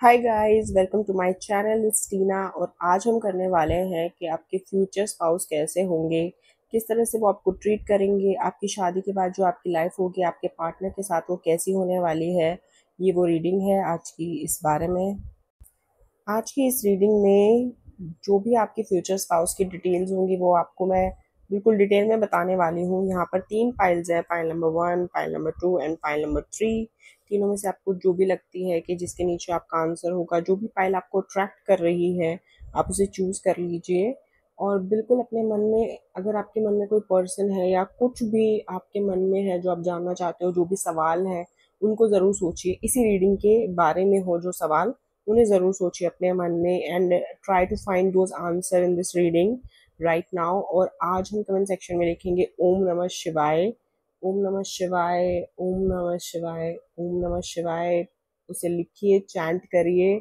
Hi guys, welcome to my channel. It's Tina. और आज हम करने वाले हैं कि आपके फ्यूचर स्पाउस कैसे होंगे, किस तरह से वो आपको ट्रीट करेंगे, आपकी शादी के बाद जो आपकी लाइफ होगी आपके पार्टनर के साथ वो कैसी होने वाली है। ये वो रीडिंग है आज की इस बारे में। आज की इस रीडिंग में जो भी आपके फ्यूचर स्पाउस की डिटेल्स होंगी वो आपको मैं बिल्कुल डिटेल में बताने वाली हूँ। यहाँ पर 3 फाइल्स है, file number 1, file number 2 and file number 3। तीनों में से आपको जो भी लगती है कि जिसके नीचे आपका आंसर होगा, जो भी फाइल आपको अट्रैक्ट कर रही है आप उसे चूज कर लीजिए। और बिल्कुल अपने मन में, अगर आपके मन में कोई पर्सन है या कुछ भी आपके मन में है जो आप जानना चाहते हो, जो भी सवाल है उनको ज़रूर सोचिए। इसी रीडिंग के बारे में हो जो सवाल, उन्हें ज़रूर सोचिए अपने मन में and try to find those answer in this reading right now. और आज हम कमेंट सेक्शन में लिखेंगे ओम नमः शिवाय, ओम नमः शिवाय, ओम नमः शिवाय, ओम नमः शिवाय। उसे लिखिए, चैंट करिए।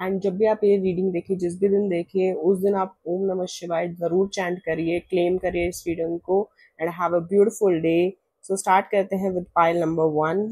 एंड जब भी आप ये रीडिंग देखिए, जिस भी दिन देखिए, उस दिन आप ओम नमः शिवाय ज़रूर चैंट करिए, क्लेम करिए इस रीडिंग को। And have a beautiful day. So start करते हैं with pile number 1।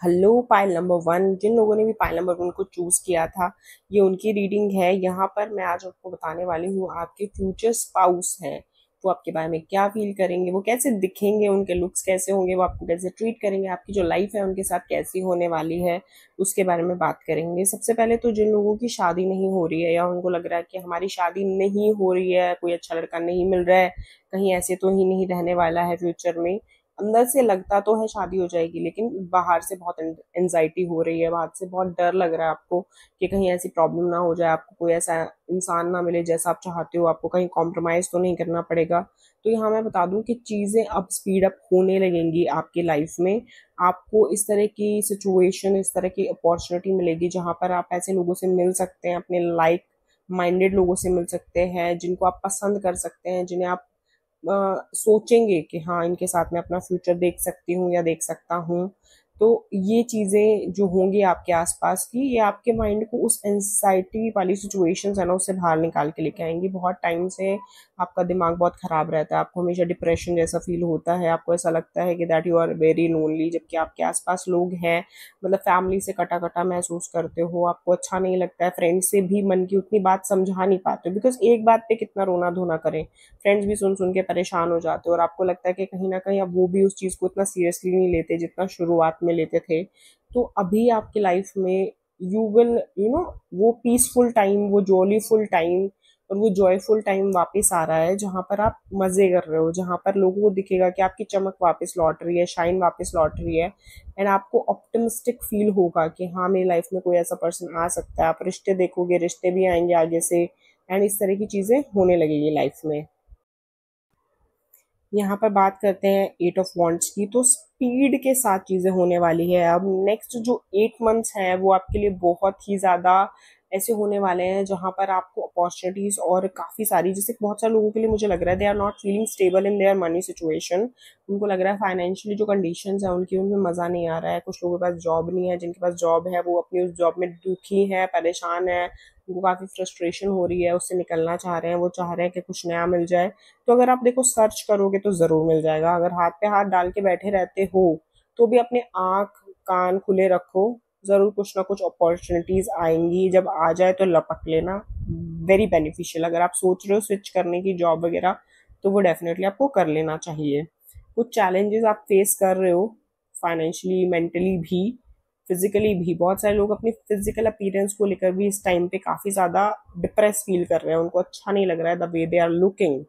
Hello pile number 1, जिन लोगों ने भी पाइल नंबर 1 को चूज किया था, ये उनकी रीडिंग है। यहाँ पर मैं आज आपको बताने वाली हूँ आपके फ्यूचर स्पाउस हैं, वो आपके बारे में क्या फील करेंगे, वो कैसे दिखेंगे, उनके लुक्स कैसे होंगे, वो आपको कैसे ट्रीट करेंगे, आपकी जो लाइफ है उनके साथ कैसी होने वाली है, उसके बारे में बात करेंगे। सबसे पहले तो जिन लोगों की शादी नहीं हो रही है या उनको लग रहा है कि हमारी शादी नहीं हो रही है, कोई अच्छा लड़का नहीं मिल रहा है, कहीं ऐसे तो ही नहीं रहने वाला है फ्यूचर में। अंदर से लगता तो है शादी हो जाएगी, लेकिन बाहर से बहुत एंजाइटी हो रही है, बाहर से बहुत डर लग रहा है आपको कि कहीं ऐसी प्रॉब्लम ना हो जाए, आपको कोई ऐसा इंसान ना मिले जैसा आप चाहते हो, आपको कहीं कॉम्प्रोमाइज तो नहीं करना पड़ेगा। तो यहाँ मैं बता दूं कि चीज़ें अब स्पीड अप होने लगेंगी आपकी लाइफ में। आपको इस तरह की सिचुएशन, इस तरह की अपॉर्चुनिटी मिलेगी जहाँ पर आप ऐसे लोगों से मिल सकते हैं, अपने लाइक माइंडेड लोगों से मिल सकते हैं, जिनको आप पसंद कर सकते हैं, जिन्हें आप सोचेंगे कि हाँ इनके साथ मैं अपना फ्यूचर देख सकती हूँ या देख सकता हूँ। तो ये चीज़ें जो होंगी आपके आसपास की, ये आपके माइंड को उस एंजाइटी वाली सिचुएशंस है ना, उससे बाहर निकाल के लेके आएंगी। बहुत टाइम से आपका दिमाग बहुत ख़राब रहता है, आपको हमेशा डिप्रेशन जैसा फील होता है, आपको ऐसा लगता है कि that you are very lonely, जबकि आपके आसपास लोग हैं। मतलब फैमिली से कटा कटा महसूस करते हो, आपको अच्छा नहीं लगता है, फ्रेंड्स से भी मन की उतनी बात समझा नहीं पाते हो, बिकॉज एक बात पे कितना रोना धोना करें, फ्रेंड्स भी सुन सुन के परेशान हो जाते हो और आपको लगता है कि कहीं ना कहीं अब वो भी उस चीज़ को इतना सीरियसली नहीं लेते जितना शुरुआत में लेते थे। तो अभी आपकी लाइफ में यू विल वो पीसफुल टाइम, वो जॉलीफुल टाइम और वो जॉयफुल टाइम वापस आ रहा है, जहाँ पर आप मज़े कर रहे हो, जहाँ पर लोगों को दिखेगा कि आपकी चमक वापस लौट रही है, शाइन वापस लौट रही है। एंड आपको ऑप्टिमिस्टिक फील होगा कि हाँ मेरी लाइफ में कोई ऐसा पर्सन आ सकता है। आप रिश्ते देखोगे, रिश्ते भी आएंगे आगे से। एंड इस तरह की चीज़ें होने लगेगी लाइफ में। यहाँ पर बात करते हैं 8 ऑफ वॉन्ट्स की, तो स्पीड के साथ चीज़ें होने वाली है। अब नेक्स्ट जो 8 मंथ्स हैं वो आपके लिए बहुत ही ज़्यादा ऐसे होने वाले हैं जहाँ पर आपको अपॉर्चुनिटीज़ और काफ़ी सारी, जैसे बहुत सारे लोगों के लिए मुझे लग रहा है they are not feeling stable in their money situation. उनको लग रहा है फाइनेंशियली जो कंडीशंस है उनकी, उनमें मज़ा नहीं आ रहा है। कुछ लोगों के पास जॉब नहीं है, जिनके पास जॉब है वो अपनी उस जॉब में दुखी है, परेशान है, उनको काफ़ी फ्रस्ट्रेशन हो रही है, उससे निकलना चाह रहे हैं, वो चाह रहे हैं कि कुछ नया मिल जाए। तो अगर आप देखो सर्च करोगे तो ज़रूर मिल जाएगा। अगर हाथ पे हाथ डाल के बैठे रहते हो तो भी अपने आँख कान खुले रखो, ज़रूर कुछ ना कुछ अपॉर्चुनिटीज़ आएंगी। जब आ जाए तो लपक लेना, वेरी बेनिफिशियल। अगर आप सोच रहे हो स्विच करने की जॉब वगैरह तो वो डेफिनेटली आपको कर लेना चाहिए। कुछ चैलेंजेस आप फेस कर रहे हो फाइनेंशियली, मेंटली भी, फिजिकली भी। बहुत सारे लोग अपनी फिजिकल अपीयरेंस को लेकर भी इस टाइम पे काफ़ी ज़्यादा डिप्रेस फील कर रहे हैं, उनको अच्छा नहीं लग रहा है the way they are looking.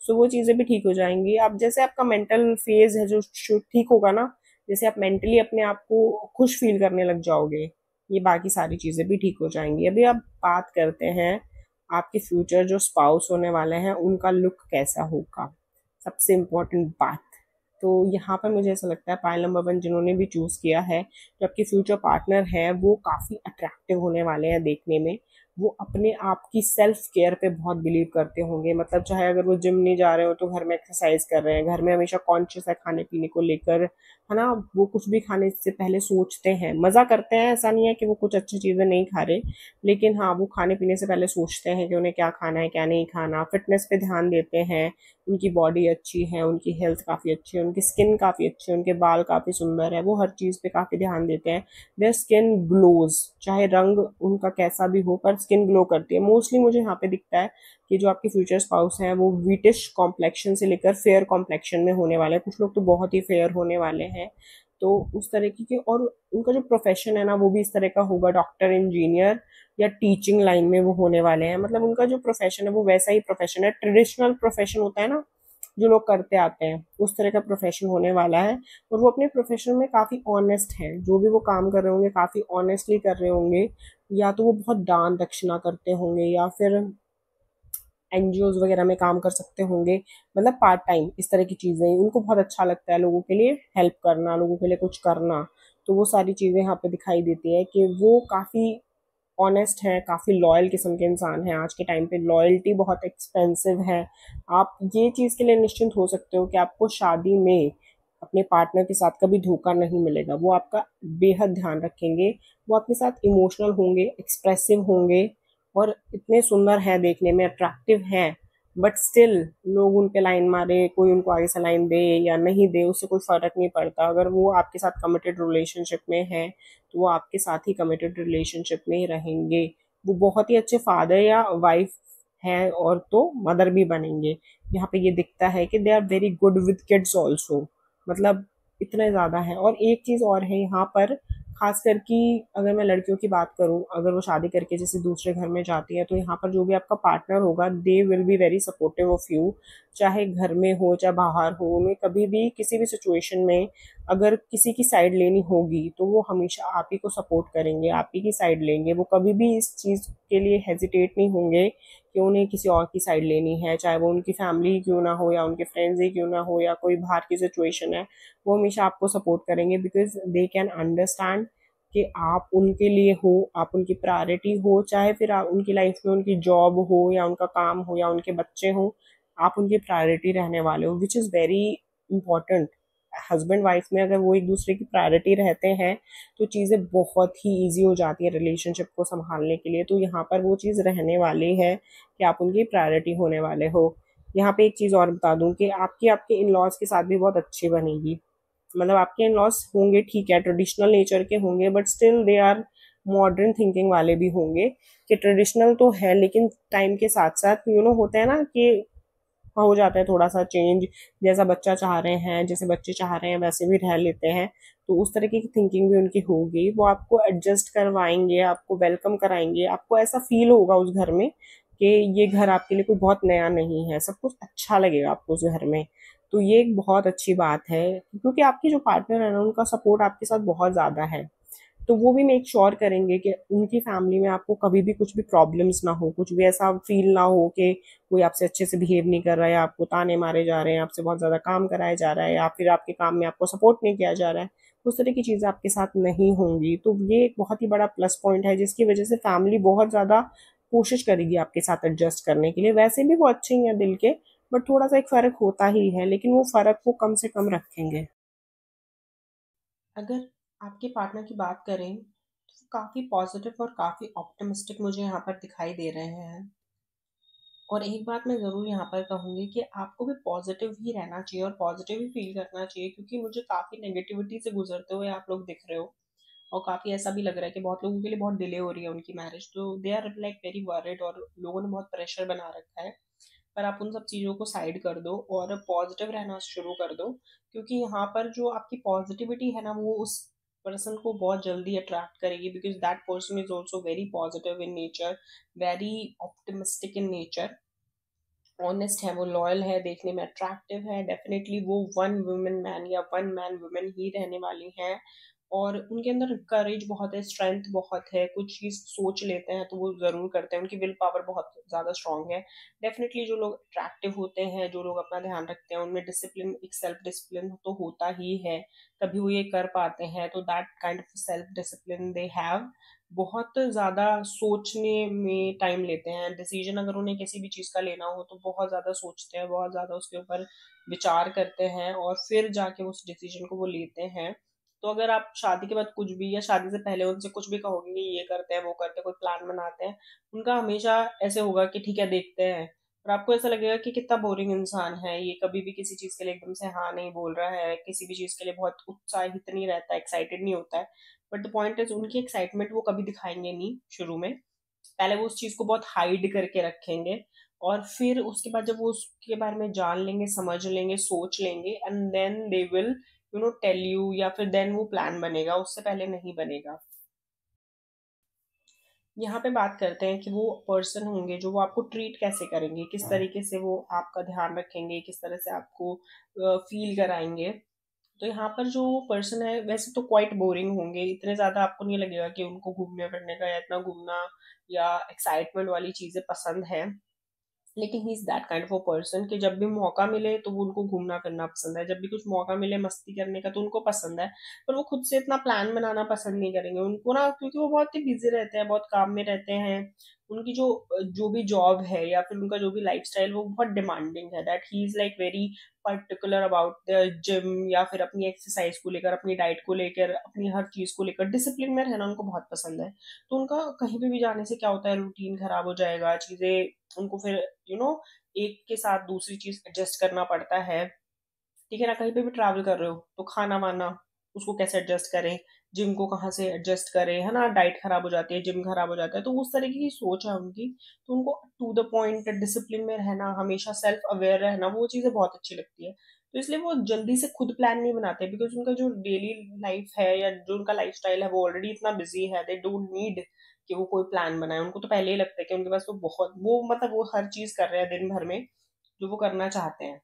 So वो चीज़ें भी ठीक हो जाएंगी। अब जैसे आपका मेंटल फेज है जो ठीक होगा ना, जैसे आप मेंटली अपने आप को खुश फील करने लग जाओगे, ये बाकी सारी चीज़ें भी ठीक हो जाएंगी। अभी आप बात करते हैं आपके फ्यूचर जो स्पाउस होने वाले हैं उनका लुक कैसा होगा, सबसे इम्पोर्टेंट बात। तो यहाँ पर मुझे ऐसा लगता है पाइल नंबर 1 जिन्होंने भी चूज़ किया है, जो आपके फ्यूचर पार्टनर है वो काफ़ी अट्रैक्टिव होने वाले हैं देखने में। वो अपने आप की सेल्फ केयर पे बहुत बिलीव करते होंगे। मतलब चाहे अगर वो जिम नहीं जा रहे हो तो घर में एक्सरसाइज कर रहे हैं, घर में हमेशा कॉन्शियस है खाने पीने को लेकर, है ना। वो कुछ भी खाने से पहले सोचते हैं, मज़ा करते हैं, ऐसा नहीं है कि वो कुछ अच्छी चीज़ें नहीं खा रहे, लेकिन हाँ वो खाने पीने से पहले सोचते हैं कि उन्हें क्या खाना है क्या नहीं खाना। फिटनेस पे ध्यान देते हैं, उनकी बॉडी अच्छी है, उनकी हेल्थ काफ़ी अच्छी है, उनकी स्किन काफ़ी अच्छी है, उनके बाल काफ़ी सुंदर है, वो हर चीज़ पे काफ़ी ध्यान देते हैं। देयर स्किन ग्लोज, चाहे रंग उनका कैसा भी हो पर स्किन ग्लो करती है। मोस्टली मुझे यहाँ पे दिखता है कि जो आपके फ्यूचर स्पाउस हैं वो वीटिश कॉम्प्लेक्शन से लेकर फेयर कॉम्प्लेक्शन में होने वाले हैं, कुछ लोग तो बहुत ही फेयर होने वाले हैं। तो उस तरीके के, और उनका जो प्रोफेशन है ना वो भी इस तरह का होगा, डॉक्टर, इंजीनियर या टीचिंग लाइन में वो होने वाले हैं। मतलब उनका जो प्रोफेशन है वो वैसा ही प्रोफेशन है, ट्रेडिशनल प्रोफेशन होता है ना जो लोग करते आते हैं, उस तरह का प्रोफेशन होने वाला है। और वो अपने प्रोफेशन में काफ़ी ऑनेस्ट है, जो भी वो काम कर रहे होंगे काफ़ी ऑनेस्टली कर रहे होंगे। या तो वो बहुत दान दक्षिणा करते होंगे या फिर एनजीओज वगैरह में काम कर सकते होंगे। मतलब पार्ट टाइम इस तरह की चीज़ें उनको बहुत अच्छा लगता है, लोगों के लिए हेल्प करना, लोगों के लिए कुछ करना। तो वो सारी चीज़ें यहाँ पे दिखाई देती है कि वो काफ़ी ऑनेस्ट हैं, काफ़ी लॉयल किस्म के इंसान हैं। आज के टाइम पे लॉयल्टी बहुत एक्सपेंसिव है। आप ये चीज़ के लिए निश्चिंत हो सकते हो कि आपको शादी में अपने पार्टनर के साथ कभी धोखा नहीं मिलेगा। वो आपका बेहद ध्यान रखेंगे, वो आपके साथ इमोशनल होंगे, एक्सप्रेसिव होंगे, और इतने सुंदर हैं, देखने में अट्रैक्टिव हैं। बट स्टिल लोग उन पे लाइन मारे, कोई उनको आगे से लाइन दे या नहीं दे, उससे कोई फर्क नहीं पड़ता। अगर वो आपके साथ कमिटेड रिलेशनशिप में है तो वो आपके साथ ही कमिटेड रिलेशनशिप में ही रहेंगे। वो बहुत ही अच्छे फादर या वाइफ हैं, और तो मदर भी बनेंगे। यहाँ पे ये दिखता है कि they are very good with kids also. मतलब इतने ज़्यादा है। और एक चीज़ और है यहाँ पर, खासकर कि अगर मैं लड़कियों की बात करूँ, अगर वो शादी करके जैसे दूसरे घर में जाती है तो यहाँ पर जो भी आपका पार्टनर होगा they will be very supportive of you. चाहे घर में हो चाहे बाहर हो, उन्हें कभी भी किसी भी सिचुएशन में अगर किसी की साइड लेनी होगी तो वो हमेशा आप ही को सपोर्ट करेंगे, आप ही की साइड लेंगे। वो कभी भी इस चीज़ के लिए हेजिटेट नहीं होंगे कि उन्हें किसी और की साइड लेनी है, चाहे वो उनकी फैमिली ही क्यों ना हो या उनके फ्रेंड्स ही क्यों ना हो या कोई बाहर की सिचुएशन है। वो हमेशा आपको सपोर्ट करेंगे बिकॉज दे कैन अंडरस्टैंड कि आप उनके लिए हो, आप उनकी प्रायोरिटी हो। चाहे फिर आप उनकी लाइफ में उनकी जॉब हो या उनका काम हो या उनके बच्चे हों, आप उनकी प्रायोरिटी रहने वाले हो, which is very important. Husband wife में अगर वो एक दूसरे की प्रायोरिटी रहते हैं तो चीज़ें बहुत ही ईजी हो जाती है रिलेशनशिप को संभालने के लिए। तो यहाँ पर वो चीज़ रहने वाली है कि आप उनकी प्रायोरिटी होने वाले हो। यहाँ पे एक चीज़ और बता दूं कि आपकी आपके इन लॉज के साथ भी बहुत अच्छी बनेगी। मतलब आपके इन लॉज होंगे ठीक है, ट्रेडिशनल नेचर के होंगे, but still they are modern thinking वाले भी होंगे। कि ट्रेडिशनल तो है लेकिन टाइम के साथ साथ होता है ना कि हो जाता है थोड़ा सा चेंज। जैसा बच्चा चाह रहे हैं, जैसे बच्चे चाह रहे हैं वैसे भी रह लेते हैं। तो उस तरीके की थिंकिंग भी उनकी होगी। वो आपको एडजस्ट करवाएंगे, आपको वेलकम कराएंगे, आपको ऐसा फील होगा उस घर में कि ये घर आपके लिए कोई बहुत नया नहीं है, सब कुछ अच्छा लगेगा आपको उस घर में। तो ये एक बहुत अच्छी बात है क्योंकि आपके जो पार्टनर है ना उनका सपोर्ट आपके साथ बहुत ज़्यादा है। तो वो भी मेक श्योर करेंगे कि उनकी फैमिली में आपको कभी भी कुछ भी प्रॉब्लम्स ना हो, कुछ भी ऐसा फील ना हो कि कोई आपसे अच्छे से बिहेव नहीं कर रहा है, आपको ताने मारे जा रहे हैं, आपसे बहुत ज़्यादा काम कराया जा रहा है या फिर आपके काम में आपको सपोर्ट नहीं किया जा रहा है। उस तरह की चीज़ें आपके साथ नहीं होंगी। तो ये एक बहुत ही बड़ा प्लस पॉइंट है जिसकी वजह से फैमिली बहुत ज़्यादा कोशिश करेगी आपके साथ एडजस्ट करने के लिए। वैसे भी वो अच्छे ही हैं दिल के, बट थोड़ा सा एक फ़र्क होता ही है, लेकिन वो फ़र्क को कम से कम रखेंगे। अगर आपके पार्टनर की बात करें तो काफ़ी पॉजिटिव और काफ़ी ऑप्टिमिस्टिक मुझे यहाँ पर दिखाई दे रहे हैं। और एक बात मैं ज़रूर यहाँ पर कहूँगी कि आपको भी पॉजिटिव ही रहना चाहिए और पॉजिटिव ही फील करना चाहिए, क्योंकि मुझे काफ़ी नेगेटिविटी से गुजरते हुए आप लोग दिख रहे हो। और काफ़ी ऐसा भी लग रहा है कि बहुत लोगों के लिए बहुत डिले हो रही है उनकी मैरिज, तो they are like very worried और लोगों ने बहुत प्रेशर बना रखा है। पर आप उन सब चीज़ों को साइड कर दो और पॉजिटिव रहना शुरू कर दो, क्योंकि यहाँ पर जो आपकी पॉजिटिविटी है ना वो उस पर्सन को बहुत जल्दी अट्रैक्ट करेगी, because that person is also very positive in nature, very optimistic in nature, honest है, वो लॉयल है, देखने में अट्रैक्टिव है। डेफिनेटली वो वन वुमेन मैन या वन मैन वुमेन ही रहने वाली हैं। और उनके अंदर करेज बहुत है, स्ट्रेंथ बहुत है, कुछ चीज़ सोच लेते हैं तो वो ज़रूर करते हैं, उनकी विल पावर बहुत ज़्यादा स्ट्रांग है। डेफिनेटली जो लोग अट्रैक्टिव होते हैं, जो लोग अपना ध्यान रखते हैं, उनमें डिसिप्लिन, एक सेल्फ डिसिप्लिन तो होता ही है, तभी वो ये कर पाते हैं। तो that kind of self discipline they have. बहुत ज़्यादा सोचने में टाइम लेते हैं, डिसीजन अगर उन्हें किसी भी चीज़ का लेना हो तो बहुत ज़्यादा सोचते हैं, बहुत ज़्यादा उसके ऊपर विचार करते हैं और फिर जाके उस डिसीजन को वो लेते हैं। तो अगर आप शादी के बाद कुछ भी या शादी से पहले उनसे कुछ भी कहोगे कि ये करते हैं वो करते हैं, कोई प्लान बनाते हैं, उनका हमेशा ऐसे होगा कि ठीक है देखते हैं। और आपको ऐसा लगेगा कि कितना बोरिंग इंसान है ये, कभी भी किसी चीज के लिए एकदम से हाँ नहीं बोल रहा है, किसी भी चीज के लिए बहुत उत्साहित नहीं रहता, एक्साइटेड नहीं होता है। बट द पॉइंट इज उनकी एक्साइटमेंट वो कभी दिखाएंगे नहीं शुरू में, पहले वो उस चीज को बहुत हाइड करके रखेंगे, और फिर उसके बाद जब वो उसके बारे में जान लेंगे, समझ लेंगे, सोच लेंगे, and then they will tell you, या फिर देन वो प्लान बनेगा, उससे पहले नहीं बनेगा। यहाँ पे बात करते हैं कि वो पर्सन होंगे जो वो आपको ट्रीट कैसे करेंगे, किस तरीके से वो आपका ध्यान रखेंगे, किस तरह से आपको फील कराएंगे। तो यहाँ पर जो पर्सन है वैसे तो क्वाइट बोरिंग होंगे, इतने ज्यादा आपको नहीं लगेगा कि उनको घूमने फिरने का या इतना घूमना या एक्साइटमेंट वाली चीजें पसंद है। लेकिन ही is that kind of a person कि जब भी मौका मिले तो वो उनको घूमना फिरना पसंद है, जब भी कुछ मौका मिले मस्ती करने का तो उनको पसंद है। पर वो खुद से इतना प्लान बनाना पसंद नहीं करेंगे उनको ना, क्योंकि वो बहुत ही बिजी रहते हैं, बहुत काम में रहते हैं। उनकी जो जो भी जॉब है या फिर उनका जो भी लाइफस्टाइल वो बहुत डिमांडिंग है, that he is like very particular about the gym, या फिर अपनी एक्सरसाइज को लेकर, अपनी डाइट को लेकर, अपनी हर चीज को लेकर डिसिप्लिन में रहना उनको बहुत पसंद है। तो उनका कहीं पे भी जाने से क्या होता है, रूटीन खराब हो जाएगा, चीजें उनको फिर यू you नो know, एक के साथ दूसरी चीज एडजस्ट करना पड़ता है। ठीक है ना, कहीं पे भी ट्रैवल कर रहे हो तो खाना वाना उसको कैसे एडजस्ट करें, जिम को कहाँ से एडजस्ट करें, है ना, डाइट खराब हो जाती है, जिम खराब हो जाता है, तो उस तरीके की सोच है उनकी। तो उनको टू द पॉइंट डिसिप्लिन में रहना, हमेशा सेल्फ अवेयर रहना, वो चीजें बहुत अच्छी लगती है। तो इसलिए वो जल्दी से खुद प्लान नहीं बनाते, बिकॉज उनका जो डेली लाइफ है या जो उनका लाइफ स्टाइल है वो ऑलरेडी इतना बिजी है, दे डोंट नीड कि वो कोई प्लान बनाए। उनको तो पहले ही लगता है कि उनके पास तो बहुत वो मतलब वो हर चीज कर रहे हैं दिन भर में जो वो करना चाहते हैं।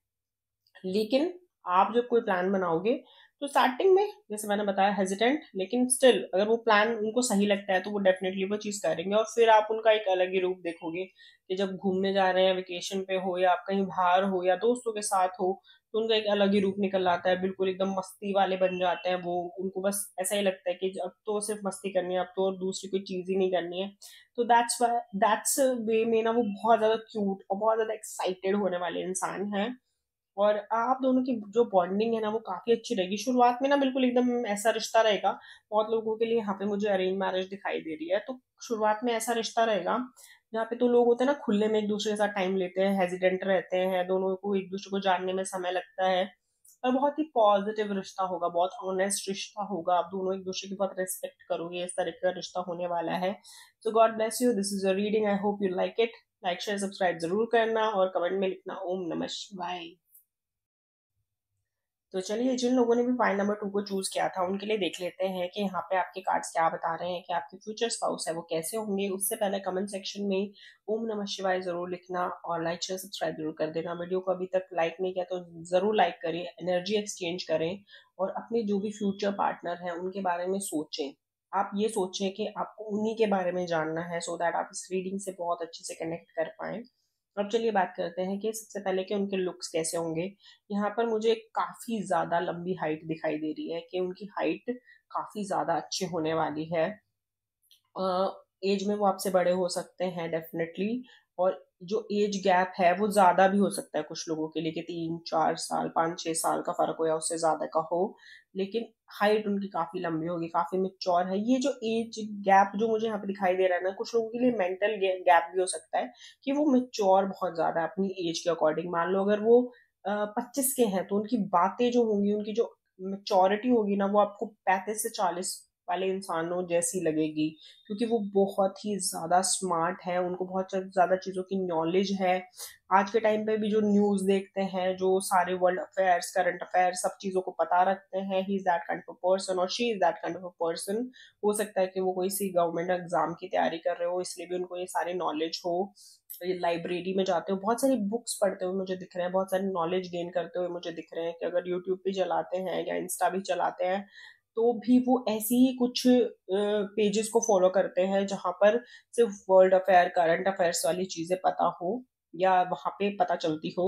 लेकिन आप जब कोई प्लान बनाओगे तो स्टार्टिंग में जैसे मैंने बताया हेजिटेंट, लेकिन स्टिल अगर वो प्लान उनको सही लगता है तो वो डेफिनेटली वो चीज करेंगे, और फिर आप उनका एक अलग ही रूप देखोगे कि जब घूमने जा रहे हैं, वेकेशन पे हो या आप कहीं बाहर हो या दोस्तों के साथ हो, तो उनका एक अलग ही रूप निकल आता है, बिल्कुल एकदम मस्ती वाले बन जाते हैं वो। उनको बस ऐसा ही लगता है कि अब तो सिर्फ मस्ती करनी है, अब तो और दूसरी कोई चीज ही नहीं करनी है। तो दैट्स वे में ना वो बहुत ज्यादा क्यूट और बहुत ज्यादा एक्साइटेड होने वाले इंसान हैं। और आप दोनों की जो बॉन्डिंग है ना वो काफी अच्छी रहेगी शुरुआत में ना, बिल्कुल एकदम ऐसा रिश्ता रहेगा। बहुत लोगों के लिए यहाँ पे मुझे अरेंज मैरिज दिखाई दे रही है, तो शुरुआत में ऐसा रिश्ता रहेगा जहाँ पे तो लोग होते हैं ना खुले में एक दूसरे के साथ टाइम लेते हैं, हेजिडेंट रहते हैं, दोनों को एक दूसरे को जानने में समय लगता है। और बहुत ही पॉजिटिव रिश्ता होगा, बहुत ऑनेस्ट रिश्ता होगा, आप दोनों एक दूसरे की बहुत रिस्पेक्ट करोगे, इस तरह का रिश्ता होने वाला है। So God bless you, this is a reading, I hope you like it. Like share subscribe जरूर करना और कमेंट में लिखना ओम नमः शिवाय। तो चलिए, जिन लोगों ने भी फाइल नंबर 2 को चूज किया था उनके लिए देख लेते हैं कि यहाँ पे आपके कार्ड्स क्या बता रहे हैं कि आपके फ्यूचर स्पाउस है वो कैसे होंगे। उससे पहले कमेंट सेक्शन में ओम नमः शिवाय जरूर लिखना और लाइक शेयर सब्सक्राइब जरूर कर देना। वीडियो को अभी तक लाइक नहीं किया तो जरूर लाइक करें, एनर्जी एक्सचेंज करें और अपने जो भी फ्यूचर पार्टनर हैं उनके बारे में सोचें। आप ये सोचें कि आपको उन्हीं के बारे में जानना है, सो दैट आप इस रीडिंग से बहुत अच्छे से कनेक्ट कर पाए। अब चलिए बात करते हैं कि सबसे पहले कि उनके लुक्स कैसे होंगे। यहाँ पर मुझे काफी ज्यादा लंबी हाइट दिखाई दे रही है कि उनकी हाइट काफी ज्यादा अच्छी होने वाली है। एज में वो आपसे बड़े हो सकते हैं डेफिनेटली, और जो एज गैप है वो ज्यादा भी हो सकता है कुछ लोगों के लिए कि 3 4 साल 5 6 साल का फर्क हो या उससे ज्यादा का हो। लेकिन हाइट उनकी काफी लंबी होगी, काफी मेच्योर है। ये जो एज गैप जो मुझे यहाँ पे दिखाई दे रहा है ना, कुछ लोगों के लिए मेंटल गैप भी हो सकता है कि वो मेच्योर बहुत ज्यादा है अपनी एज के अकॉर्डिंग। मान लो अगर वो 25 के हैं तो उनकी बातें जो होंगी, उनकी जो मेच्योरिटी होगी ना, वो आपको 35 से 40 वाले इंसानों जैसी लगेगी, क्योंकि वो बहुत ही ज्यादा स्मार्ट है, उनको बहुत ज्यादा चीजों की नॉलेज है। आज के टाइम पे भी जो न्यूज देखते हैं, जो सारे वर्ल्ड अफेयर्स, करंट अफेयर्स, सब चीजों को पता रखते हैं, he is that kind of person और she is that kind of person. हो सकता है कि वो कोई सी गवर्नमेंट एग्जाम की तैयारी कर रहे हो, इसलिए भी उनको ये सारी नॉलेज हो। लाइब्रेरी में जाते हो, बहुत सारी बुक्स पढ़ते हुए मुझे दिख रहे हैं, बहुत सारी नॉलेज गेन करते हुए मुझे दिख रहे हैं कि अगर यूट्यूब भी चलाते हैं या इंस्टा भी चलाते हैं तो भी वो ऐसी ही कुछ पेजेस को फॉलो करते हैं जहां पर सिर्फ वर्ल्ड अफेयर करंट अफेयर्स वाली चीजें पता हो या वहां पे पता चलती हो।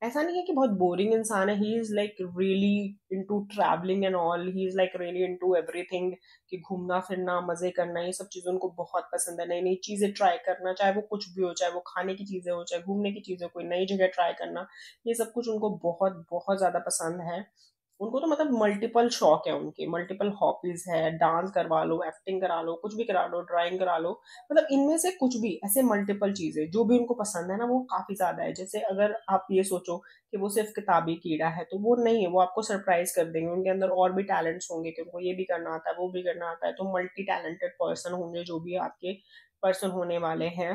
ऐसा नहीं है कि बहुत बोरिंग इंसान है, he is like really into travelling and all, he is like really into everything, कि घूमना फिरना मजे करना ये सब चीजें उनको बहुत पसंद है। नई नई चीजें ट्राई करना, चाहे वो कुछ भी हो, चाहे वो खाने की चीजें हो, चाहे घूमने की चीजें, कोई नई जगह ट्राई करना, ये सब कुछ उनको बहुत बहुत ज्यादा पसंद है। उनको तो मतलब मल्टीपल शौक है, उनके मल्टीपल हॉबीज है, डांस करवा लो, एक्टिंग करा लो, कुछ भी करा लो, ड्राइंग करा लो, मतलब इनमें से कुछ भी ऐसे मल्टीपल चीजें जो भी उनको पसंद है ना, वो काफी ज्यादा है। जैसे अगर आप ये सोचो कि वो सिर्फ किताबी कीड़ा है, तो वो नहीं है, वो आपको सरप्राइज कर देंगे, उनके अंदर और भी टैलेंट्स होंगे कि उनको ये भी करना आता है, वो भी करना आता है, तो मल्टी टैलेंटेड पर्सन होंगे जो भी आपके पर्सन होने वाले हैं।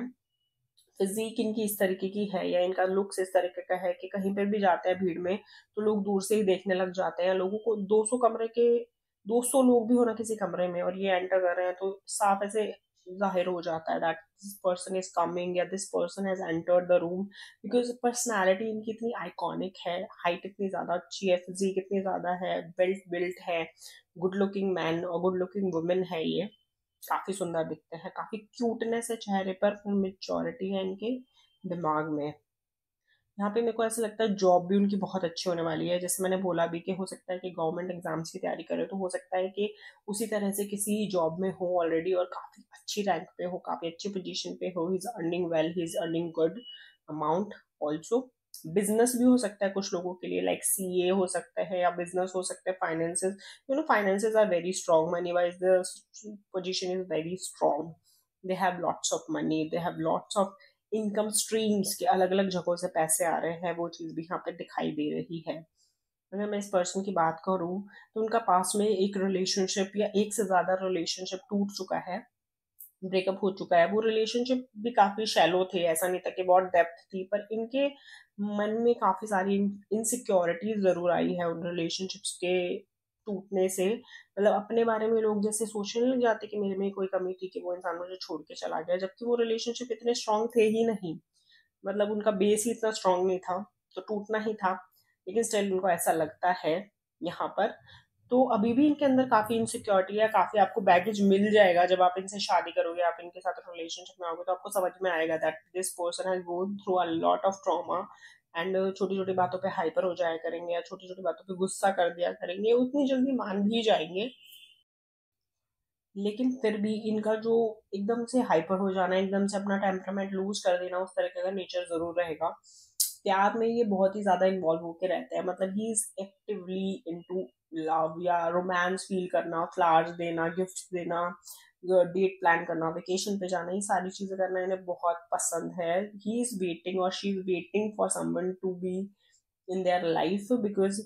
फिजिक इनकी इस तरीके की है या इनका लुक्स इस तरीके का है कि कहीं पर भी जाते हैं भीड़ में तो लोग दूर से ही देखने लग जाते हैं। लोगों को 200 कमरे के 200 लोग भी हो ना किसी कमरे में और ये एंटर कर रहे हैं तो साफ ऐसे जाहिर हो जाता है that this person is coming या this person has entered the room, because personality इनकी इतनी आइकॉनिक है, हाइट इतनी ज्यादा अच्छी है, फिजिक इतनी ज्यादा है, बेल्ट बिल्ट है, गुड लुकिंग मैन और गुड लुकिंग वुमेन है ये, काफी सुंदर दिखते हैं, काफी क्यूटनेस है चेहरे पर, फिर मेच्योरिटी है इनके दिमाग में। यहाँ पे मेरे को ऐसा लगता है जॉब भी उनकी बहुत अच्छी होने वाली है। जैसे मैंने बोला भी कि हो सकता है कि गवर्नमेंट एग्जाम्स की तैयारी करे, तो हो सकता है कि उसी तरह से किसी जॉब में हो ऑलरेडी और काफी अच्छी रैंक पे हो, काफी अच्छी पोजीशन पे हो, he is earning well, he is earning good amount also. Business भी हो सकता है कुछ लोगों के लिए, लाइक सीए हो सकता है या बिजनेस हो सकता है, finances, finances are very strong, money wise the position is very strong, they have lots of money, they have lots of income streams के अलग अलग जगहों से पैसे आ रहे हैं, वो चीज भी यहाँ पे दिखाई दे रही है। अगर मैं इस पर्सन की बात करूँ तो उनका पास में एक रिलेशनशिप या एक से ज्यादा रिलेशनशिप टूट चुका है, ब्रेकअप हो चुका है। वो रिलेशनशिप भी काफी शैलो थे, ऐसा नहीं था कि बहुत डेप्थ थी, पर इनके मन में काफी सारी इनसिक्योरिटीज जरूर आई है उन रिलेशनशिप्स के टूटने से। मतलब अपने बारे में लोग जैसे सोचने लग जाते कि मेरे में कोई कमी थी कि वो इंसान मुझे छोड़ के चला गया, जबकि वो रिलेशनशिप इतने स्ट्रांग थे ही नहीं, मतलब उनका बेस ही इतना स्ट्रांग नहीं था, तो टूटना ही था। लेकिन स्टिल उनको ऐसा लगता है यहाँ पर। तो अभी भी इनके अंदर काफी इनसिक्योरिटी है, काफी आपको बैगेज मिल जाएगा जब आप इनसे शादी करोगे, आप इनके साथ रिलेशनशिप में आओगे, तो आपको समझ में आएगा that this person has gone through a lot of trauma and छोटी छोटी बातों पे हाइपर हो जाया करेंगे या छोटी छोटी बातों पे गुस्सा कर दिया करेंगे, उतनी जल्दी मान भी जाएंगे। लेकिन फिर भी इनका जो एकदम से हाइपर हो जाना, एकदम से अपना टेम्परामेंट लूज कर देना, उस तरह का नेचर जरूर रहेगा। प्यार में ये बहुत ही ज्यादा इन्वॉल्व होके रहते हैं, मतलब he is actively into love या रोमांस फील करना, फ्लावर्स देना, गिफ्ट देना, डेट प्लान करना, वेकेशन पे जाना, ये सारी चीजें करना इन्हें बहुत पसंद है। ही इज वेटिंग और she is waiting for someone to be in their life, because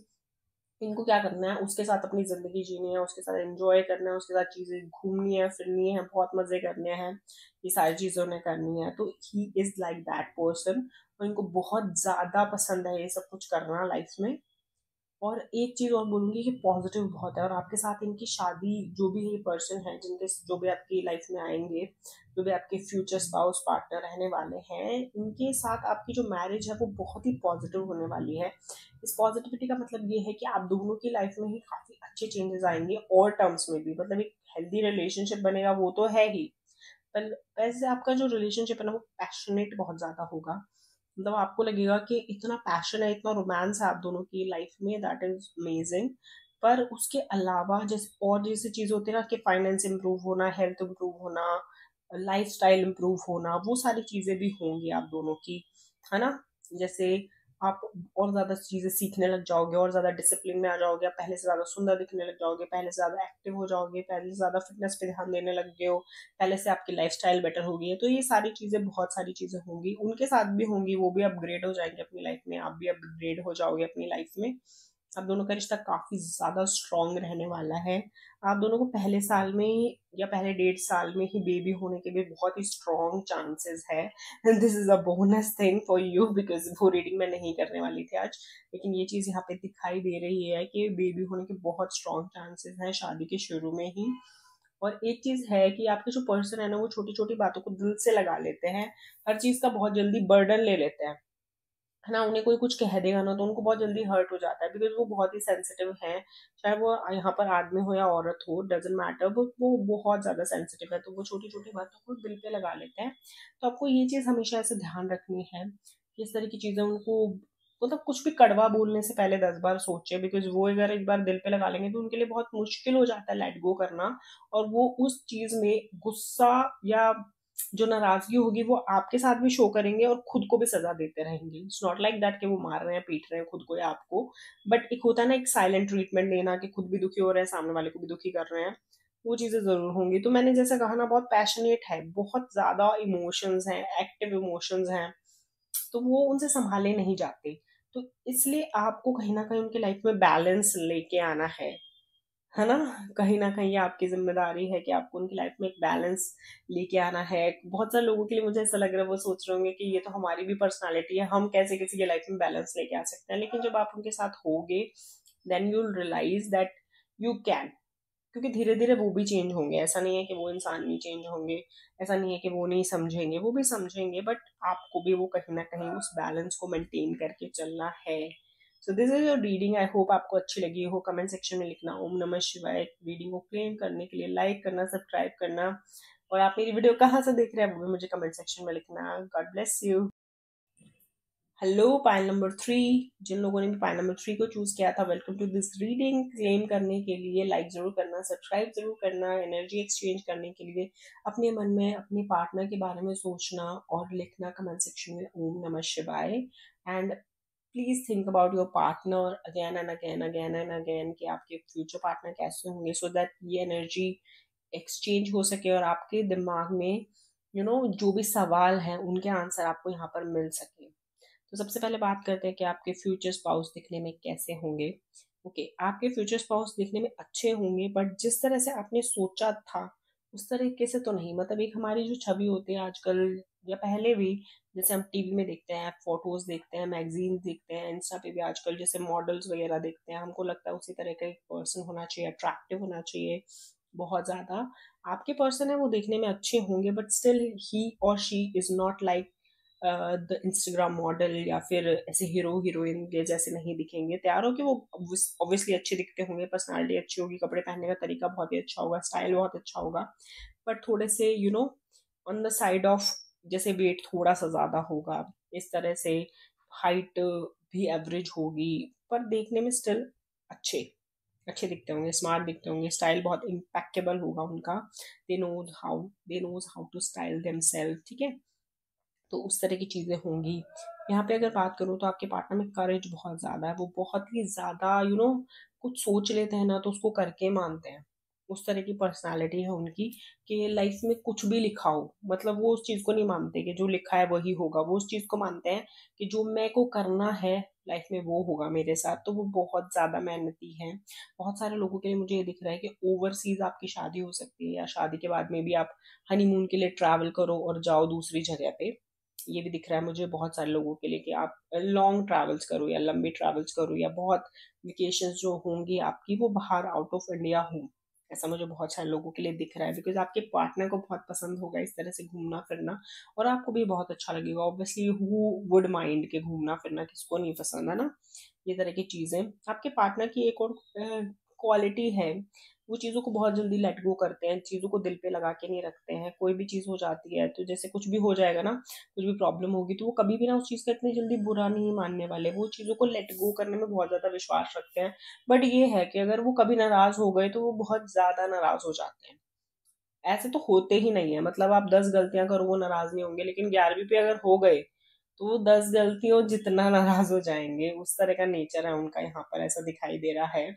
इनको क्या करना है, उसके साथ अपनी जिंदगी जीनी है, उसके साथ एंजॉय करना है, उसके साथ चीजें घूमनी है, फिरनी है, बहुत मजे करने हैं, ये सारी चीजें उन्हें करनी है। तो he is like that person और इनको बहुत ज्यादा पसंद है ये सब कुछ करना लाइफ में। और एक चीज और बोलूंगी कि पॉजिटिव बहुत है, और आपके साथ इनकी शादी, जो भी ये पर्सन है जिनके जो भी आपकी लाइफ में आएंगे, जो भी आपके फ्यूचर स्पाउस पार्टनर रहने वाले हैं, इनके साथ आपकी जो मैरिज है वो बहुत ही पॉजिटिव होने वाली है। इस पॉजिटिविटी का मतलब ये है कि आप दोनों की लाइफ में ही काफी अच्छे चेंजेस आएंगे और टर्म्स में भी, मतलब एक हेल्दी रिलेशनशिप बनेगा वो तो है ही, पर वैसे आपका जो रिलेशनशिप है ना वो पैशनेट बहुत ज्यादा होगा। मतलब आपको लगेगा कि इतना पैशन है, इतना रोमांस है आप दोनों की लाइफ में, दैट इज अमेजिंग। पर उसके अलावा जैसे और जैसे चीज होती है ना कि फाइनेंस इंप्रूव होना, हेल्थ इंप्रूव होना, लाइफ स्टाइल इंप्रूव होना, वो सारी चीजें भी होंगी आप दोनों की, है ना। जैसे आप और ज्यादा चीजें सीखने लग जाओगे, और ज्यादा डिसिप्लिन में आ जाओगे, आप पहले से ज्यादा सुंदर दिखने लग जाओगे, पहले से ज्यादा एक्टिव हो जाओगे, पहले से ज्यादा फिटनेस पे ध्यान देने लग गए हो, पहले से आपकी लाइफस्टाइल बेटर होगी है। तो ये सारी चीजें, बहुत सारी चीजें होंगी, उनके साथ भी होंगी, वो भी अपग्रेड हो जाएंगे अपनी लाइफ में, आप भी अपग्रेड हो जाओगे अपनी लाइफ में। आप दोनों का रिश्ता काफी ज्यादा स्ट्रांग रहने वाला है। आप दोनों को पहले साल में या पहले 1.5 साल में ही बेबी होने के भी बहुत ही स्ट्रांग चांसेस है। This is a bonus thing for you, because वो रीडिंग मैं नहीं करने वाली थी आज, लेकिन ये चीज यहाँ पे दिखाई दे रही है कि बेबी होने के बहुत स्ट्रांग चांसेस हैं शादी के शुरू में ही। और एक चीज है कि आपके जो पर्सन है ना वो छोटी छोटी बातों को दिल से लगा लेते हैं, हर चीज का बहुत जल्दी बर्डन ले लेते हैं, है ना, उन्हें कोई कुछ कह देगा ना तो उनको बहुत जल्दी हर्ट हो जाता है, बिकॉज वो बहुत ही सेंसिटिव हैं। चाहे वो यहाँ पर आदमी हो या औरत हो, डजेंट मैटर, वो बहुत ज़्यादा सेंसिटिव है, तो वो छोटी छोटी बातों को दिल पे लगा लेते हैं। तो आपको ये चीज़ हमेशा ऐसे ध्यान रखनी है कि इस तरह की चीज़ें उनको, मतलब कुछ भी कड़वा बोलने से पहले 10 बार सोचे, बिकॉज वो अगर एक बार दिल पे लगा लेंगे तो उनके लिए बहुत मुश्किल हो जाता है लेट गो करना। और वो उस चीज़ में गुस्सा या जो नाराजगी होगी वो आपके साथ भी शो करेंगे और खुद को भी सजा देते रहेंगे। इट्स नॉट लाइक दैट कि वो मार रहे हैं, पीट रहे हैं खुद को या आपको, बट एक होता है ना एक साइलेंट ट्रीटमेंट देना कि खुद भी दुखी हो रहे हैं, सामने वाले को भी दुखी कर रहे हैं, वो चीजें जरूर होंगी। तो मैंने जैसा कहा ना, बहुत पैशनेट है, बहुत ज्यादा इमोशंस हैं, एक्टिव इमोशंस हैं, तो वो उनसे संभाले नहीं जाते। तो इसलिए आपको कहीं ना कहीं उनकी लाइफ में बैलेंस लेके आना है ना। कहीं न कहीं ये आपकी ज़िम्मेदारी है कि आपको उनकी लाइफ में एक बैलेंस लेके आना है। बहुत सारे लोगों के लिए मुझे ऐसा लग रहा है वो सोच रहे होंगे कि ये तो हमारी भी पर्सनैलिटी है, हम कैसे किसी की लाइफ में बैलेंस लेके आ सकते हैं। लेकिन जब आप उनके साथ होगे, then you will realise that you can. क्योंकि धीरे-धीरे वो भी चेंज होंगे। ऐसा नहीं है कि वो इंसान नहीं चेंज होंगे, ऐसा नहीं है कि वो नहीं समझेंगे, वो भी समझेंगे, बट आपको भी वो कहीं न कहीं उस बैलेंस को मेंटेन करके चलना है। So this is your reading, I hope आपको अच्छी लगी हो। कमेंट सेक्शन में लिखना ओम नमः शिवाय। रीडिंग को क्लेम करने के लिए लाइक करना, सब्सक्राइब करना, और आप मेरी वीडियो कहाँ से देख रहे हैं वो भी मुझे कमेंट सेक्शन में लिखना। God bless you. Hello pile number 3, जिन लोगों ने भी पाइल नंबर 3 को चूज किया था, welcome to this reading. Claim करने के लिए लाइक जरूर करना, सब्सक्राइब जरूर करना, एनर्जी एक्सचेंज करने के लिए अपने मन में अपने पार्टनर के बारे में सोचना और लिखना कमेंट सेक्शन में ओम नमः शिवाय। And please think about your partner again and again again and again कि आपके फ्यूचर पार्टनर कैसे होंगे, सो दैट ये एनर्जी एक्सचेंज हो सके और आपके दिमाग में जो भी सवाल हैं उनके आंसर आपको यहाँ पर मिल सके। तो सबसे पहले बात करते हैं कि आपके फ्यूचर स्पाउस दिखने में कैसे होंगे। ओके, आपके फ्यूचर स्पाउस दिखने में अच्छे होंगे, बट जिस तरह से आपने सोचा था उस तरीके से तो नहीं। मतलब एक हमारी जो छवि होती है आजकल या पहले भी, जैसे हम टीवी में देखते हैं, फोटोज देखते हैं, मैगजीन देखते हैं, इंस्टा पे भी आजकल जैसे मॉडल्स वगैरह देखते हैं, हमको लगता है उसी तरह का एक पर्सन होना चाहिए, अट्रैक्टिव होना चाहिए बहुत ज्यादा। आपके पर्सन है वो देखने में अच्छे होंगे, बट स्टिल ही और she is not like the Instagram model या फिर ऐसे हीरो हीरोइन के जैसे नहीं दिखेंगे। तैयार होके वो ऑब्वियसली अच्छे दिखते होंगे, पर्सनालिटी अच्छी होगी, कपड़े पहनने का तरीका बहुत ही अच्छा होगा, स्टाइल बहुत अच्छा होगा, बट थोड़े से ऑन द साइड ऑफ, जैसे वेट थोड़ा सा ज्यादा होगा इस तरह से, हाइट भी एवरेज होगी, पर देखने में स्टिल अच्छे अच्छे दिखते होंगे, स्मार्ट दिखते होंगे, स्टाइल बहुत इम्पेक्केबल होगा उनका। They knows how to style themself, ठीक है। तो उस तरह की चीज़ें होंगी। यहाँ पे अगर बात करूँ तो आपके पार्टनर में करेज बहुत ज़्यादा है, वो बहुत ही ज़्यादा कुछ सोच लेते हैं ना तो उसको करके मानते हैं। उस तरह की पर्सनालिटी है उनकी कि लाइफ में कुछ भी लिखा हो, मतलब वो उस चीज़ को नहीं मानते कि जो लिखा है वही होगा, वो उस चीज़ को मानते हैं कि जो मेरे को करना है लाइफ में वो होगा मेरे साथ। तो वो बहुत ज़्यादा मेहनती हैं। बहुत सारे लोगों के लिए मुझे ये दिख रहा है कि ओवरसीज आपकी शादी हो सकती है, या शादी के बाद में भी आप हनीमून के लिए ट्रैवल करो और जाओ दूसरी जगह पे। ये भी दिख रहा है मुझे बहुत सारे लोगों के लिए कि आप लॉन्ग ट्रैवल्स करो या लंबी ट्रैवल्स करो, या बहुत वेकेशंस जो होंगी आपकी वो बाहर आउट ऑफ इंडिया हो। ऐसा मुझे बहुत सारे लोगों के लिए दिख रहा है, बिकॉज आपके पार्टनर को बहुत पसंद होगा इस तरह से घूमना फिरना, और आपको भी बहुत अच्छा लगेगा। ऑब्वियसली हु वुड माइंड के घूमना फिरना किसको नहीं पसंद, है ना। ये तरह की चीजें आपके पार्टनर की एक और क्वालिटी है, वो चीज़ों को बहुत जल्दी लेट गो करते हैं, चीज़ों को दिल पे लगा के नहीं रखते हैं। कोई भी चीज़ हो जाती है तो जैसे कुछ भी हो जाएगा ना, कुछ भी प्रॉब्लम होगी तो वो कभी भी ना उस चीज़ का इतनी जल्दी बुरा नहीं मानने वाले, वो चीज़ों को लेट गो करने में बहुत ज़्यादा विश्वास रखते हैं। बट ये है कि अगर वो कभी नाराज हो गए तो वो बहुत ज़्यादा नाराज हो जाते हैं। ऐसे तो होते ही नहीं है, मतलब आप 10 गलतियां करो वो नाराज नहीं होंगे, लेकिन 11वीं पे अगर हो गए तो वो 10 गलतियों जितना नाराज हो जाएंगे। उस तरह का नेचर है उनका, यहाँ पर ऐसा दिखाई दे रहा है,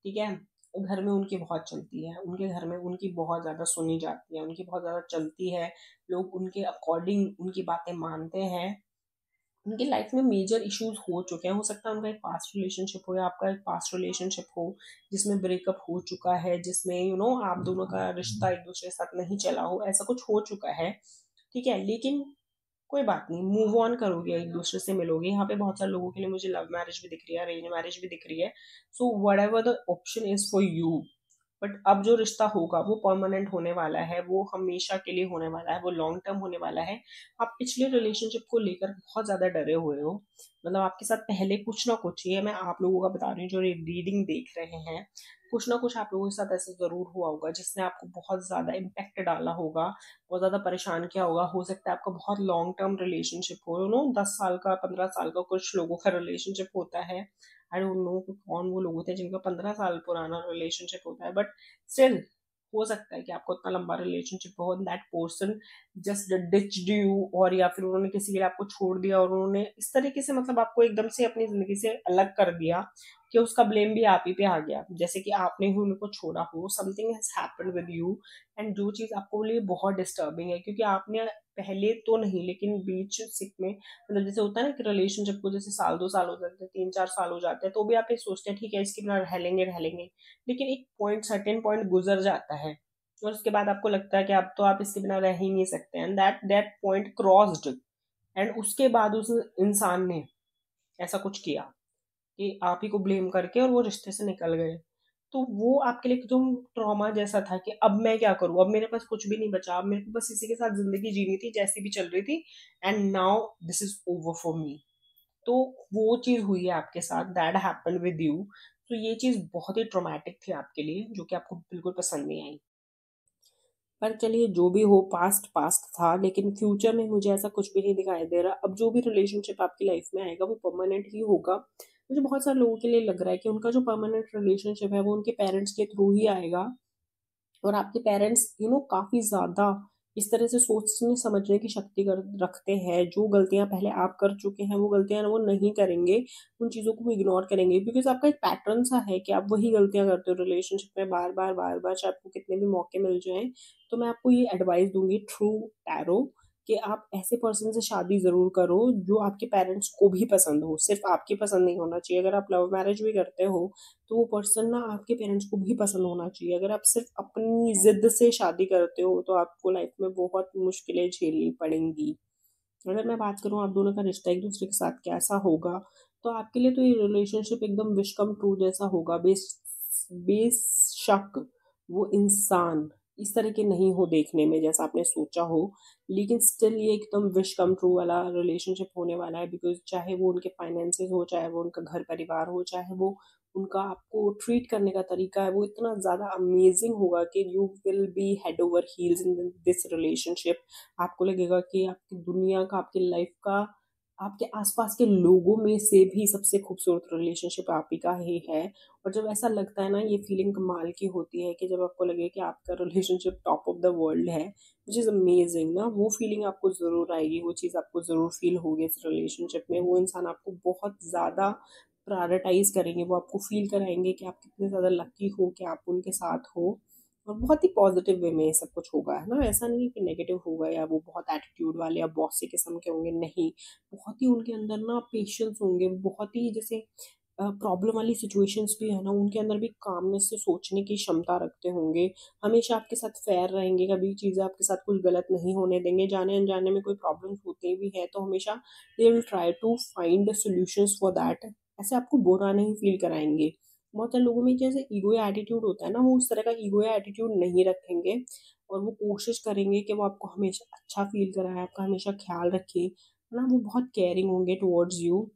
ठीक है। घर में उनकी बहुत चलती है, उनके घर में उनकी बहुत ज्यादा सुनी जाती है, उनकी बहुत ज्यादा चलती है, लोग उनके अकॉर्डिंग उनकी बातें मानते हैं। उनकी लाइफ में मेजर इश्यूज हो चुके हैं, हो सकता है उनका एक पास्ट रिलेशनशिप हो या आपका एक पास्ट रिलेशनशिप हो जिसमें ब्रेकअप हो चुका है, जिसमें आप दोनों का रिश्ता एक दूसरे के साथ नहीं चला हो, ऐसा कुछ हो चुका है, ठीक है। लेकिन कोई बात नहीं, मूव ऑन करोगे, एक दूसरे से मिलोगे। यहाँ पे बहुत सारे लोगों के लिए मुझे लव मैरिज भी दिख रही है, अरेंज मैरिज भी दिख रही है। So what ever the option is for you, but अब जो रिश्ता होगा वो परमानेंट होने वाला है, वो हमेशा के लिए होने वाला है, वो लॉन्ग टर्म होने वाला है। आप पिछले रिलेशनशिप को लेकर बहुत ज्यादा डरे हुए हो, मतलब आपके साथ पहले कुछ ना कुछ, ये मैं आप लोगों का बता रही हूँ जो रीडिंग देख रहे हैं, कुछ ना कुछ आप लोगों के साथ ऐसा जरूर हुआ होगा जिसने आपको बहुत ज्यादा इम्पेक्ट डाला होगा, बहुत ज्यादा परेशान किया होगा। हो सकता है आपका बहुत लॉन्ग टर्म रिलेशनशिप हो, 10 साल का 15 साल का, कुछ लोगों का रिलेशनशिप होता है। आई डोंट नो कौन वो लोग होते हैं जिनका 15 साल पुराना रिलेशनशिप होता है, बट स्टिल हो सकता है कि आपको इतना लंबा रिलेशनशिप हो, that person just ditched you, और या फिर उन्होंने किसी के लिए आपको छोड़ दिया और उन्होंने इस तरीके से मतलब आपको एकदम से अपनी जिंदगी से अलग कर दिया कि उसका ब्लेम भी आप ही पे आ गया, जैसे कि आपने ही उनको छोड़ा हो, something has happened with you. And जो चीज आपको लिए बहुत डिस्टर्बिंग है, क्योंकि आपने पहले तो नहीं लेकिन बीच सिक में, मतलब जैसे होता है ना कि रिलेशनशिप को जैसे साल 2 साल हो जाते हैं, 3 4 साल हो जाते हैं, तो भी आप ये सोचते हैं ठीक है इसके बिना रह लेंगे, लेकिन एक पॉइंट, सर्टेन पॉइंट गुजर जाता है और उसके बाद आपको लगता है कि अब तो आप इसके बिना रह ही नहीं सकते, and that point crossed, and उसके बाद उस इंसान ने ऐसा कुछ किया कि आप ही को ब्लेम करके और वो रिश्ते से निकल गए। तो वो आपके लिए एकदम ट्रॉमा जैसा था कि अब मैं क्या करूं, अब मेरे पास कुछ भी नहीं बचा, अब मेरे को बस इसी के साथ जिंदगी जीनी थी जैसी भी चल रही थी, and now this is over for me. तो वो चीज हुई है आपके साथ, दैट हैपेंड विद यू। तो ये चीज बहुत ही ट्रॉमेटिक थी आपके लिए, जो कि आपको बिल्कुल पसंद नहीं आई। पर चलिए जो भी हो, पास्ट पास्ट था, लेकिन फ्यूचर में मुझे ऐसा कुछ भी नहीं दिखाई दे रहा। अब जो भी रिलेशनशिप आपकी लाइफ में आएगा वो परमानेंट ही होगा। मुझे बहुत सारे लोगों के लिए लग रहा है कि उनका जो परमानेंट रिलेशनशिप है वो उनके पेरेंट्स के थ्रू ही आएगा, और आपके पेरेंट्स काफी ज्यादा इस तरह से सोचने समझने की शक्ति रखते हैं। जो गलतियां पहले आप कर चुके हैं वो गलतियां वो नहीं करेंगे, उन चीजों को वो इग्नोर करेंगे, बिकॉज आपका एक पैटर्न सा है कि आप वही गलतियां करते हो रिलेशनशिप में बार बार बार बार, चाहे आपको कितने भी मौके मिल जाएं। तो मैं आपको ये एडवाइस दूंगी थ्रू टैरो कि आप ऐसे पर्सन से शादी जरूर करो जो आपके पेरेंट्स को भी पसंद हो, सिर्फ आपकी पसंद नहीं होना चाहिए। अगर आप लव मैरिज भी करते हो तो वो पर्सन ना आपके पेरेंट्स को भी पसंद होना चाहिए। अगर आप सिर्फ अपनी जिद से शादी करते हो तो आपको लाइफ में बहुत मुश्किलें झेलनी पड़ेंगी। अगर मैं बात करूँ आप दोनों का रिश्ता एक दूसरे के साथ कैसा होगा, तो आपके लिए तो ये रिलेशनशिप एकदम विश कम ट्रू जैसा होगा। बेशक वो इंसान इस तरह के नहीं हो देखने में जैसा आपने सोचा हो, लेकिन स्टिल ये एकदम विश कम ट्रू वाला रिलेशनशिप होने वाला है। बिकॉज चाहे वो उनके फाइनेंसेस हो, चाहे वो उनका घर परिवार हो, चाहे वो उनका आपको ट्रीट करने का तरीका है, वो इतना ज़्यादा अमेजिंग होगा कि you will be head over heels in this relationship. आपको लगेगा कि आपकी दुनिया का, आपकी लाइफ का, आपके आसपास के लोगों में से भी सबसे खूबसूरत रिलेशनशिप आप ही का ही है। और जब ऐसा लगता है ना, ये फीलिंग कमाल की होती है कि जब आपको लगे कि आपका relationship top of the world है, विच इज़ अमेजिंग ना, वो फीलिंग आपको ज़रूर आएगी, वो चीज़ आपको ज़रूर फील होगी इस रिलेशनशिप में। वो इंसान आपको बहुत ज़्यादा प्रायोरिटाइज करेंगे, वो आपको फील कराएंगे कि आप कितने ज़्यादा लकी हो कि आप उनके साथ हो। और बहुत ही पॉजिटिव वे में ये सब कुछ होगा, है ना, ऐसा नहीं है कि नेगेटिव होगा या वो बहुत एटीट्यूड वाले या बॉसी किस्म के होंगे, नहीं। बहुत ही उनके अंदर ना पेशेंस होंगे, बहुत ही जैसे प्रॉब्लम वाली सिचुएशंस भी है ना, उनके अंदर भी कामनेस से सोचने की क्षमता रखते होंगे। हमेशा आपके साथ फेयर रहेंगे, कभी चीज़ें आपके साथ कुछ गलत नहीं होने देंगे। जाने अनजाने में कोई प्रॉब्लम्स होते भी है तो हमेशा they will try to find solutions for that. ऐसे आपको बुरा नहीं फील कराएंगे। बहुत सारे लोगों में जैसे ईगो या एटीट्यूड होता है ना, वो उस तरह का ईगो या एटीट्यूड नहीं रखेंगे, और वो कोशिश करेंगे कि वो आपको हमेशा अच्छा फील कराए, आपका हमेशा ख्याल रखे, है ना, वो बहुत केयरिंग होंगे टुवर्ड्स यू।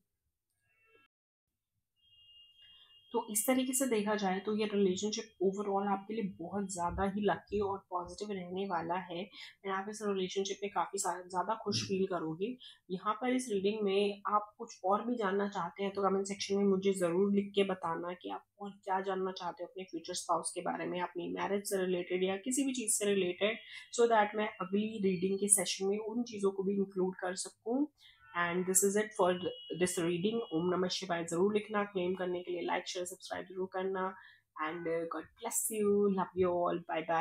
तो इस तरीके से देखा जाए तो ये रिलेशनशिप ओवरऑल आपके लिए बहुत ज़्यादा ही लकी और पॉजिटिव रहने वाला है, एंड आप इस रिलेशनशिप में काफ़ी ज़्यादा खुश फील करोगे। यहाँ पर इस रीडिंग में आप कुछ और भी जानना चाहते हैं तो कमेंट सेक्शन में मुझे ज़रूर लिख के बताना कि आप और क्या जानना चाहते हो अपने फ्यूचर स्पाउस के बारे में, अपनी मैरिज से रिलेटेड या किसी भी चीज़ से रिलेटेड, सो दैट मैं अगली रीडिंग के सेशन में उन चीज़ों को भी इंक्लूड कर सकूँ। And this is it for this reading. ओम नमः शिवाय जरूर लिखना, क्लेम करने के लिए लाइक शेयर सब्सक्राइब जरूर करना, and God bless you, love you all, bye bye.